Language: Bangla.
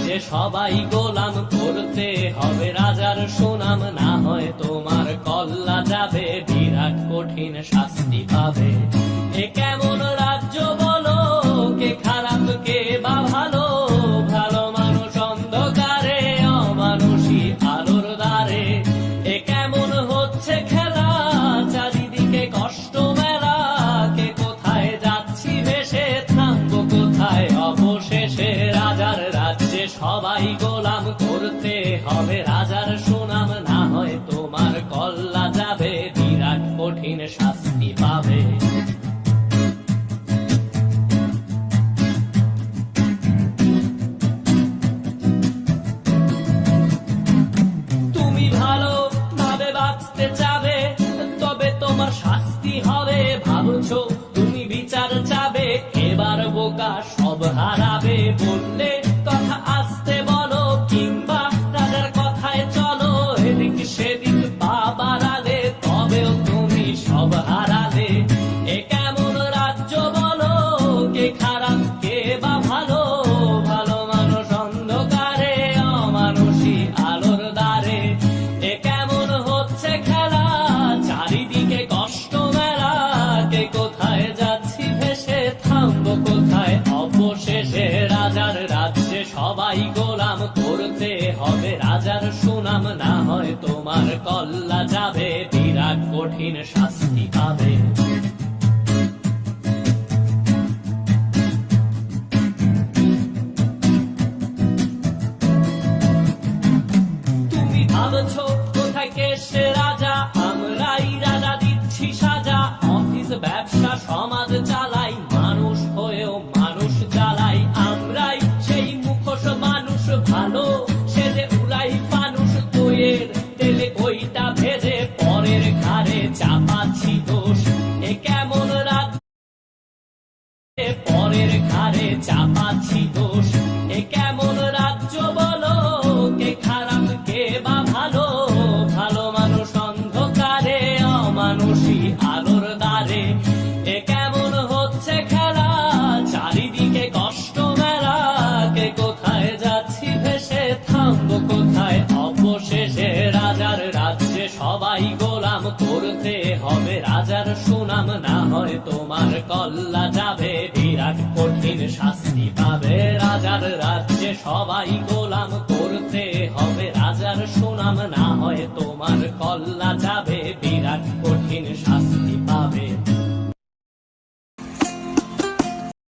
রাজ্যে সবাই গোলাম, করতে হবে রাজার সুনাম, না হয় তোমার কল্লা যাবে, বিরাট কঠিন শাস্তি পাবে। এ কেমন রাজ্য বলো, কে খারাপ কে বা ভালো, ভালো মানুষ অন্ধকারে, অমানুষী আলোর দ্বারে। এ কেমন হচ্ছে খেলা, চারিদিকে কষ্ট মেলা, কে কোথায় যাচ্ছি ভেসে, থামবো কোথায় অবশেষে। রাজার রাজ্যে সবাই গোলাম, করতে হবে রাজার সুনাম, না হয় তোমার কল্লা যাবে, বিরাট কঠিন শাস্তি পাবে। তুমি ভালো ভাবে বাঁচতে চাবে, তবে তোমার শাস্তি হবে। ভাবছো তুমি বিচার চাবে, এবার বোকা সব হারাবে। বললে কথা আস্তে বলো, কিংবা রাজার কথায় চলো, এদিক সেদিক পা বাড়ালে, তবেও তুমি সব হারালে। এ কেমন রাজ্য বলো, কে খারাপ কে বা ভালো, ভালো মানুষ অন্ধকারে, অমানুষী আলোর দ্বারে। এ কেমন হচ্ছে খেলা, চারিদিকে কষ্ট মেলা, কে কোথায় যাচ্ছি ভেসে, থামবো কোথায় অবশেষে। রাজার রাজ্যে সবাই গোলাম, করতে হবে রাজার সুনাম, না হয় তোমার কল্লা যাবে, বিরাট কঠিন শাস্তি পাবে। তুমি ভাবছো কোথায় কে সে রাজা, আমরাই রাজা দিচ্ছি সাজা। অফিস ব্যবসা সমাজ চালাই, মানুষ হয়েও মানুষ জ্বালাই। আমরাই সেই মুখোশ মানুষ ভালো, সে যে উড়াই মানুষ দইয়ের তেলে ওইটা ভেজে, পরের ঘাড়ে চাপাচ্ছি দোষ। এ কেমন রাত, পরের ঘাড়ে চাপাচ্ছি দোষ। এ কেমন রাজ্য বলো, কে খারাপ কে বা ভালো, ভালো মানুষ অন্ধকারে, অমানুষী আলোর দ্বারে। এ কেমন হচ্ছে খেলা, চারিদিকে কষ্ট মেলা, কে কোথায় যাচ্ছি ভেসে, থামবো কোথায় অবশেষে। রাজার রাজ্যে সবাই গোলাম, করতে হবে রাজার সুনাম, না হয় তোমার কল্লা যাবে, বিরাট কঠিন শাস্তি পাবে। রাজার রাজ্যে সবাই গোলাম, করতে হবে রাজার সুনাম, না হয় তোমার কল্লা যাবে, বিরাট কঠিন শাস্তি